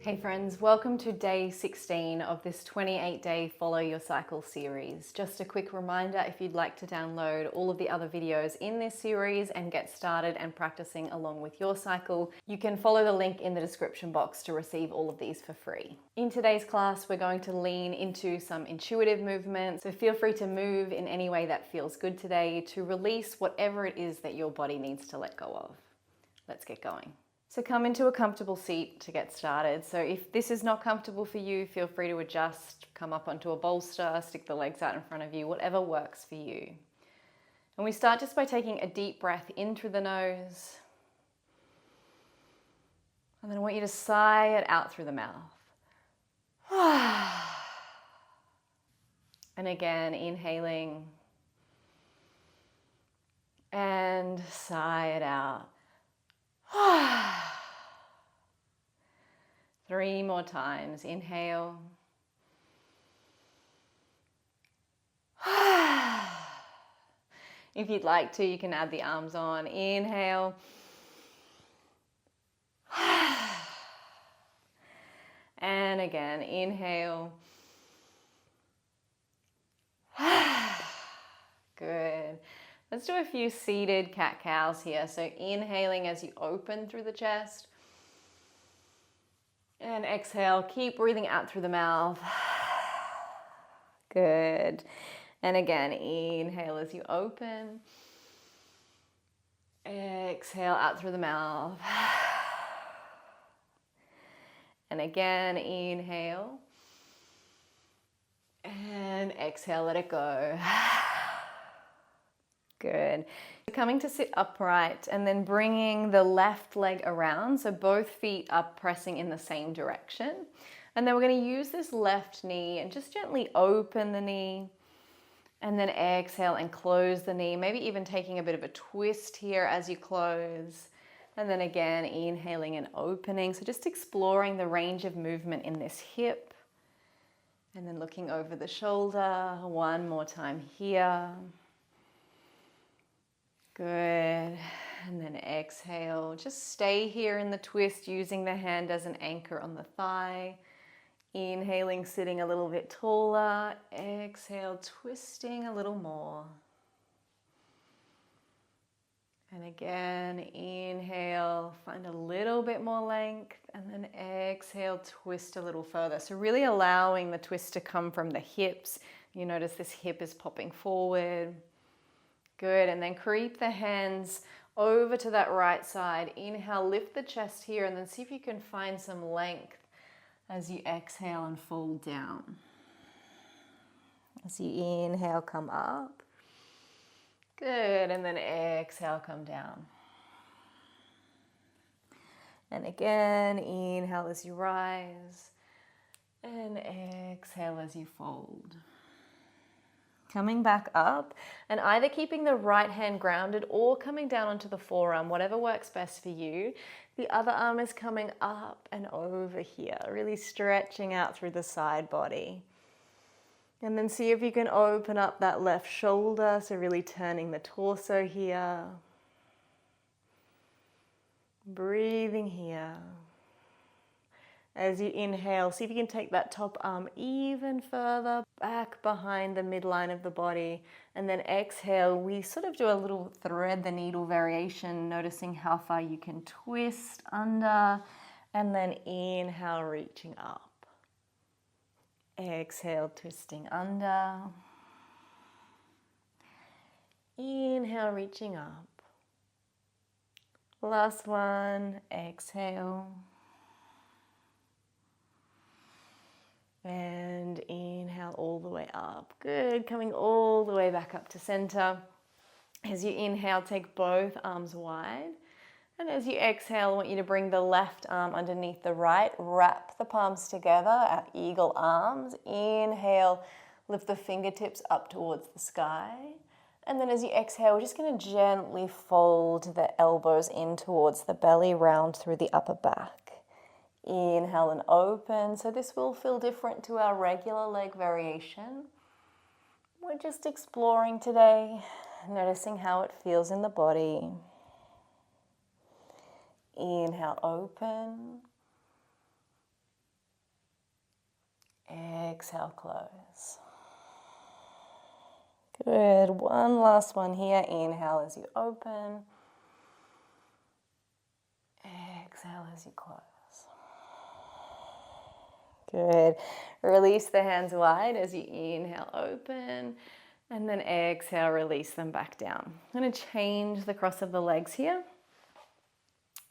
Hey friends, welcome to day 16 of this 28-day Follow Your Cycle series. Just a quick reminder, if you'd like to download all of the other videos in this series and get started and practicing along with your cycle, you can follow the link in the description box to receive all of these for free. In today's class, we're going to lean into some intuitive movements, so feel free to move in any way that feels good today to release whatever it is that your body needs to let go of. Let's get going. So come into a comfortable seat to get started. So if this is not comfortable for you, feel free to adjust, come up onto a bolster, stick the legs out in front of you, whatever works for you. And we start just by taking a deep breath in through the nose. And then I want you to sigh it out through the mouth. And again, inhaling and sigh it out. 3 more times. Inhale. If you'd like to, you can add the arms on. Inhale. And again, inhale. Good. Let's do a few seated cat-cows here. So inhaling as you open through the chest. And exhale, keep breathing out through the mouth. Good. And again, inhale as you open. Exhale out through the mouth. And again, inhale. And exhale, let it go. Good. Coming to sit upright and then bringing the left leg around, so both feet are pressing in the same direction. And then we're going to use this left knee and just gently open the knee and then exhale and close the knee, maybe even taking a bit of a twist here as you close. And then again, inhaling and opening. So just exploring the range of movement in this hip. And then looking over the shoulder. One more time here. Good. And then exhale. Just stay here in the twist, using the hand as an anchor on the thigh. Inhaling, sitting a little bit taller. Exhale, twisting a little more. And again, inhale, find a little bit more length, and then exhale, twist a little further. So really allowing the twist to come from the hips. You notice this hip is popping forward. Good, and then creep the hands over to that right side. Inhale, lift the chest here, and then see if you can find some length as you exhale and fold down. As you inhale, come up. Good, and then exhale, come down. And again, inhale as you rise, and exhale as you fold. Coming back up and either keeping the right hand grounded or coming down onto the forearm, whatever works best for you. The other arm is coming up and over here, really stretching out through the side body. And then see if you can open up that left shoulder, so really turning the torso here. Breathing here. As you inhale, see if you can take that top arm even further back behind the midline of the body. And then exhale, we sort of do a little thread the needle variation, noticing how far you can twist under. And then inhale, reaching up. Exhale, twisting under. Inhale, reaching up. Last one, exhale. And inhale all the way up. Good, coming all the way back up to center. As you inhale, take both arms wide. And as you exhale, I want you to bring the left arm underneath the right. Wrap the palms together at eagle arms. Inhale, lift the fingertips up towards the sky. And then as you exhale, we're just going to gently fold the elbows in towards the belly, round through the upper back. Inhale and open. So this will feel different to our regular leg variation. We're just exploring today, noticing how it feels in the body. Inhale, open. Exhale, close. Good. One last one here. Inhale as you open. Exhale as you close. Good. Release the hands wide as you inhale, open. And then exhale, release them back down. I'm going to change the cross of the legs here.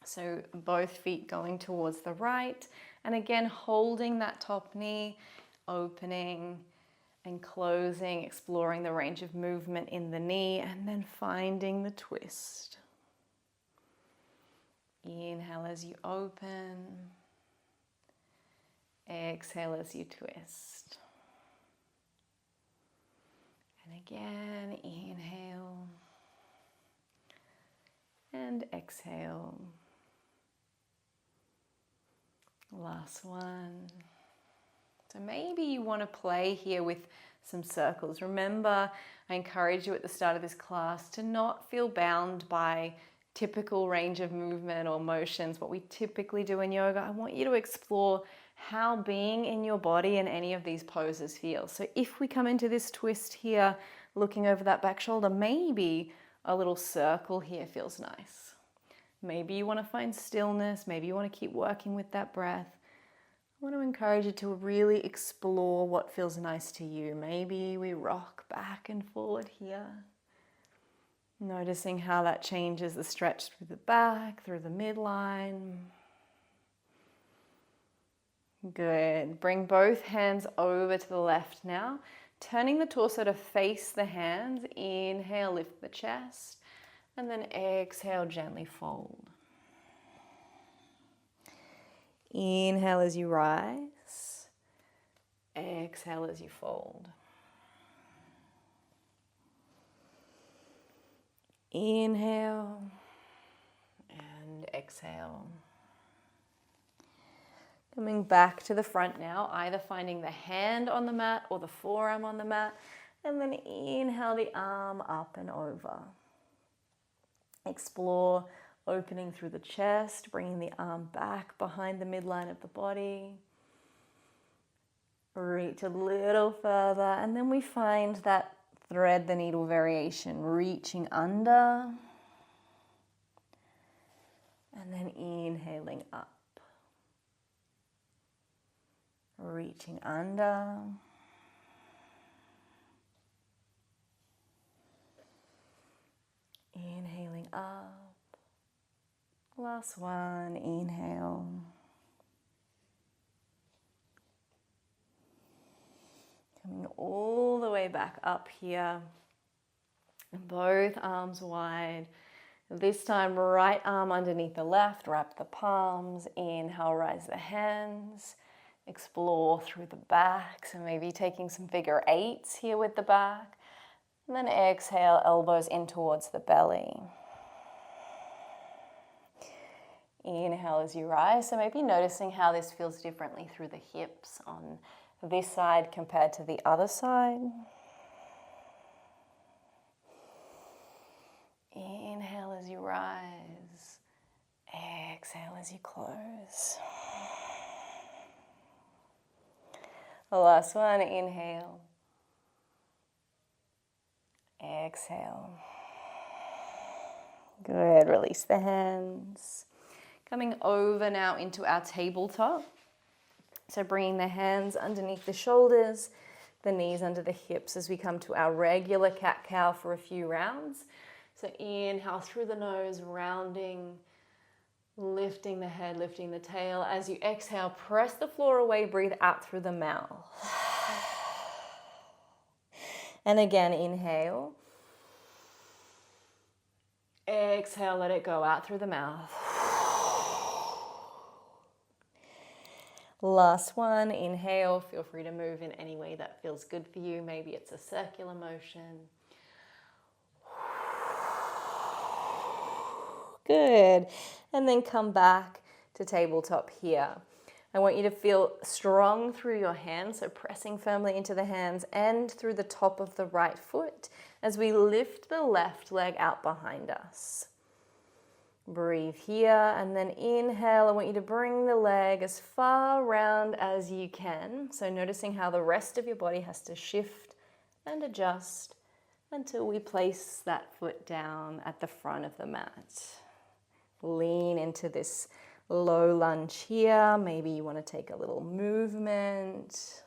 So both feet going towards the right. And again, holding that top knee, opening and closing, exploring the range of movement in the knee, and then finding the twist. Inhale as you open. Exhale as you twist. And again, inhale. And exhale. Last one. So maybe you want to play here with some circles. Remember, I encourage you at the start of this class to not feel bound by typical range of movement or motions, what we typically do in yoga. I want you to explore how being in your body in any of these poses feels. So if we come into this twist here, looking over that back shoulder, maybe a little circle here feels nice. Maybe you want to find stillness. Maybe you want to keep working with that breath. I want to encourage you to really explore what feels nice to you. Maybe we rock back and forward here. Noticing how that changes the stretch through the back, through the midline. Good. Bring both hands over to the left now. Turning the torso to face the hands. Inhale, lift the chest. And then exhale, gently fold. Inhale as you rise. Exhale as you fold. Inhale and exhale. Coming back to the front now, either finding the hand on the mat or the forearm on the mat, and then inhale the arm up and over. Explore opening through the chest, bringing the arm back behind the midline of the body. Reach a little further, and then we find that thread the needle variation, reaching under, and then inhaling up. Reaching under. Inhaling up. Last one, inhale. Coming all the way back up here. Both arms wide. This time, right arm underneath the left, wrap the palms. Inhale, rise the hands. Explore through the back, so maybe taking some figure eights here with the back. And then exhale, elbows in towards the belly. Inhale as you rise, so maybe noticing how this feels differently through the hips on this side compared to the other side. Inhale as you rise. Exhale as you close. The last one, inhale. Exhale. Good, release the hands. Coming over now into our tabletop. So bringing the hands underneath the shoulders, the knees under the hips as we come to our regular cat-cow for a few rounds. So inhale through the nose, rounding, lifting the head, lifting the tail. As you exhale, press the floor away, breathe out through the mouth. And again, inhale. Exhale, let it go out through the mouth. Last one, inhale. Feel free to move in any way that feels good for you. Maybe it's a circular motion. Good. And then come back to tabletop here. I want you to feel strong through your hands, so pressing firmly into the hands and through the top of the right foot as we lift the left leg out behind us. Breathe here, and then inhale. I want you to bring the leg as far round as you can. So noticing how the rest of your body has to shift and adjust until we place that foot down at the front of the mat. Lean into this low lunge here. Maybe you want to take a little movement.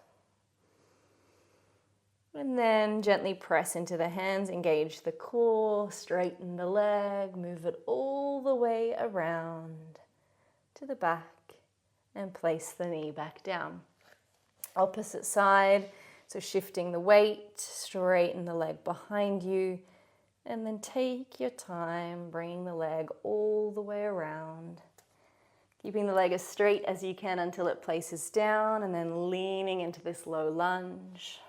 And then gently press into the hands, engage the core, straighten the leg, move it all the way around to the back and place the knee back down. Opposite side, so shifting the weight, straighten the leg behind you, and then take your time, bringing the leg all the way around. Keeping the leg as straight as you can until it places down, and then leaning into this low lunge.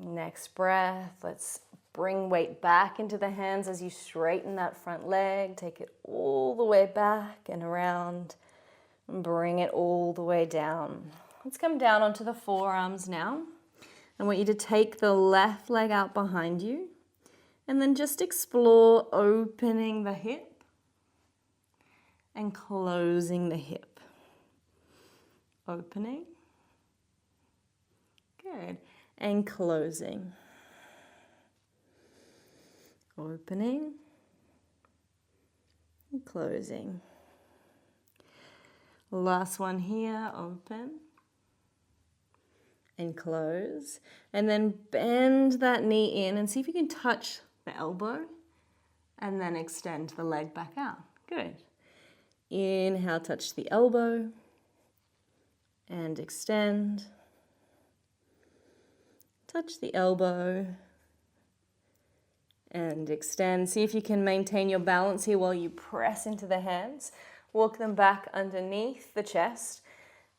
Next breath, let's bring weight back into the hands as you straighten that front leg. Take it all the way back and around and bring it all the way down. Let's come down onto the forearms now. I want you to take the left leg out behind you and then just explore opening the hip and closing the hip. Opening. Good. And closing. Opening and closing. Last one here, open and close. And then bend that knee in and see if you can touch the elbow and then extend the leg back out. Good. Inhale, touch the elbow and extend. Touch the elbow and extend. See if you can maintain your balance here while you press into the hands. Walk them back underneath the chest,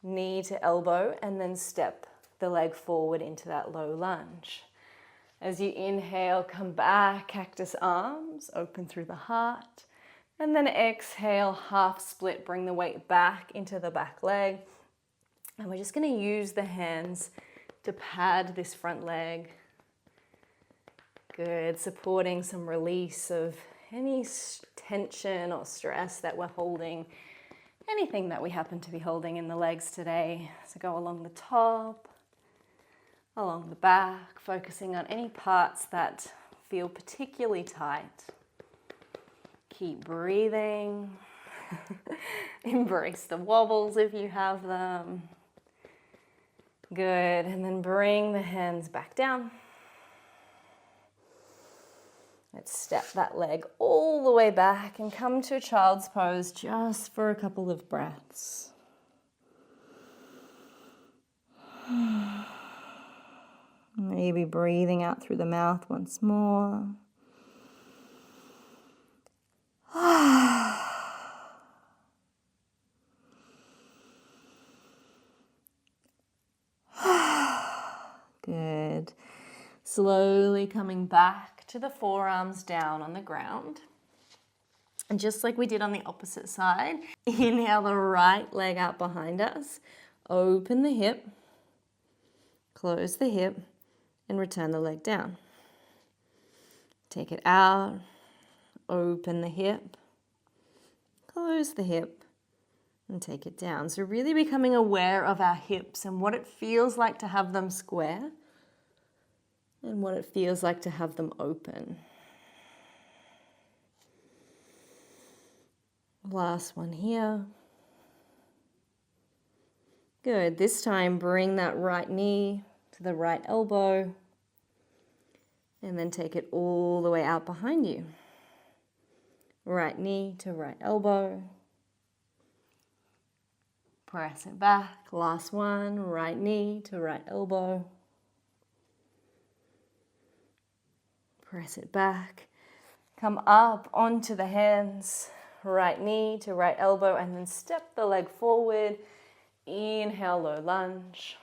knee to elbow, and then step the leg forward into that low lunge. As you inhale, come back, cactus arms, open through the heart. And then exhale, half split, bring the weight back into the back leg. And we're just going to use the hands to pad this front leg. Good, supporting some release of any tension or stress that we're holding, anything that we happen to be holding in the legs today. So go along the top, along the back, focusing on any parts that feel particularly tight. Keep breathing. Embrace the wobbles if you have them. Good, and then bring the hands back down. Let's step that leg all the way back and come to a child's pose just for a couple of breaths. Maybe breathing out through the mouth once more. Good. Slowly coming back to the forearms down on the ground. And just like we did on the opposite side, inhale the right leg out behind us. Open the hip, close the hip, and return the leg down. Take it out, open the hip, close the hip, and take it down. So really becoming aware of our hips and what it feels like to have them square and what it feels like to have them open. Last one here. Good. This time bring that right knee to the right elbow and then take it all the way out behind you. Right knee to right elbow. Press it back. Last one. Right knee to right elbow. Press it back. Come up onto the hands. Right knee to right elbow, and then step the leg forward. Inhale, low lunge.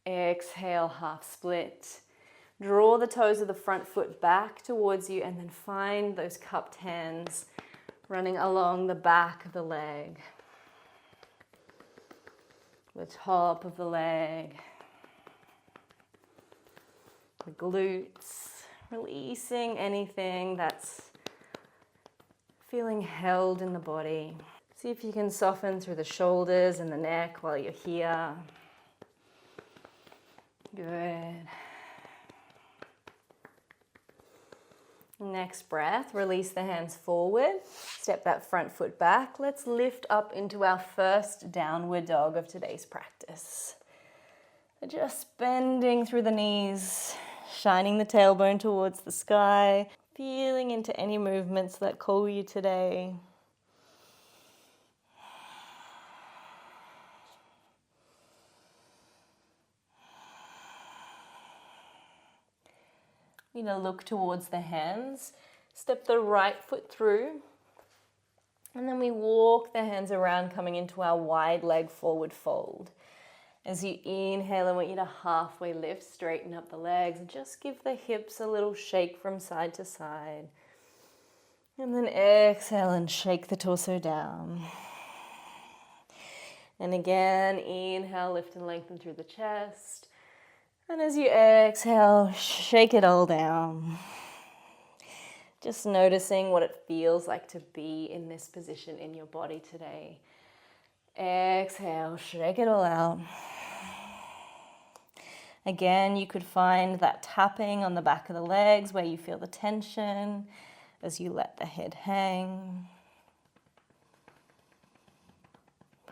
Exhale, half split. Draw the toes of the front foot back towards you and then find those cupped hands running along the back of the leg, the top of the leg, the glutes, releasing anything that's feeling held in the body. See if you can soften through the shoulders and the neck while you're here. Good. Next breath, release the hands forward. Step that front foot back. Let's lift up into our first downward dog of today's practice. Just bending through the knees, shining the tailbone towards the sky, feeling into any movements that call you today. You're going to look towards the hands, step the right foot through, and then we walk the hands around, coming into our wide leg forward fold. As you inhale, I want you to halfway lift, straighten up the legs, and just give the hips a little shake from side to side. And then exhale and shake the torso down. And again, inhale, lift and lengthen through the chest. And as you exhale, shake it all down. Just noticing what it feels like to be in this position in your body today. Exhale, shake it all out. Again, you could find that tapping on the back of the legs where you feel the tension as you let the head hang.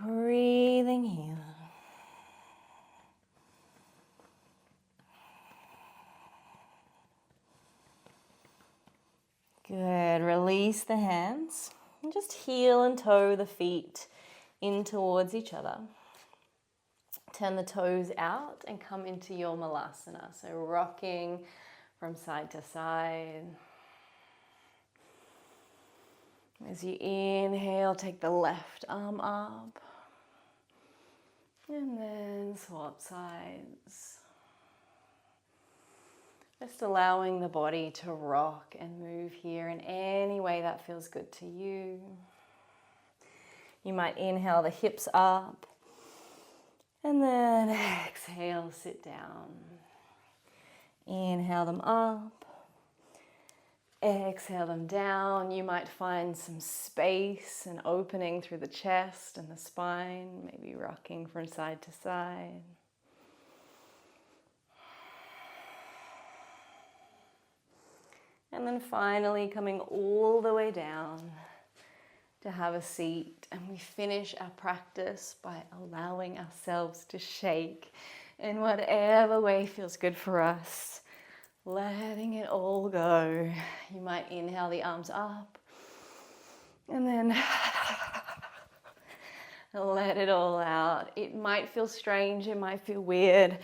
Breathing here. Good. Release the hands and just heel and toe the feet in towards each other. Turn the toes out and come into your malasana. So rocking from side to side. As you inhale, take the left arm up. And then swap sides. Just allowing the body to rock and move here in any way that feels good to you. You might inhale the hips up and then exhale, sit down. Inhale them up, exhale them down. You might find some space and opening through the chest and the spine, maybe rocking from side to side. And then finally coming all the way down to have a seat. And we finish our practice by allowing ourselves to shake in whatever way feels good for us. Letting it all go. You might inhale the arms up and then let it all out. It might feel strange, it might feel weird.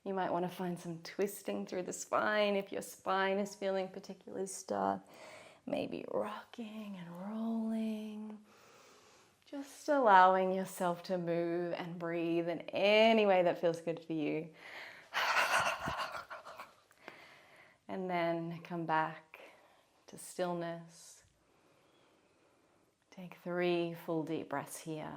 You might want to find some twisting through the spine if your spine is feeling particularly stuck. Maybe rocking and rolling. Just allowing yourself to move and breathe in any way that feels good for you. And then come back to stillness. Take 3 full deep breaths here.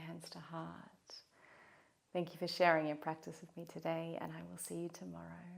Hands to heart. Thank you for sharing your practice with me today, and I will see you tomorrow.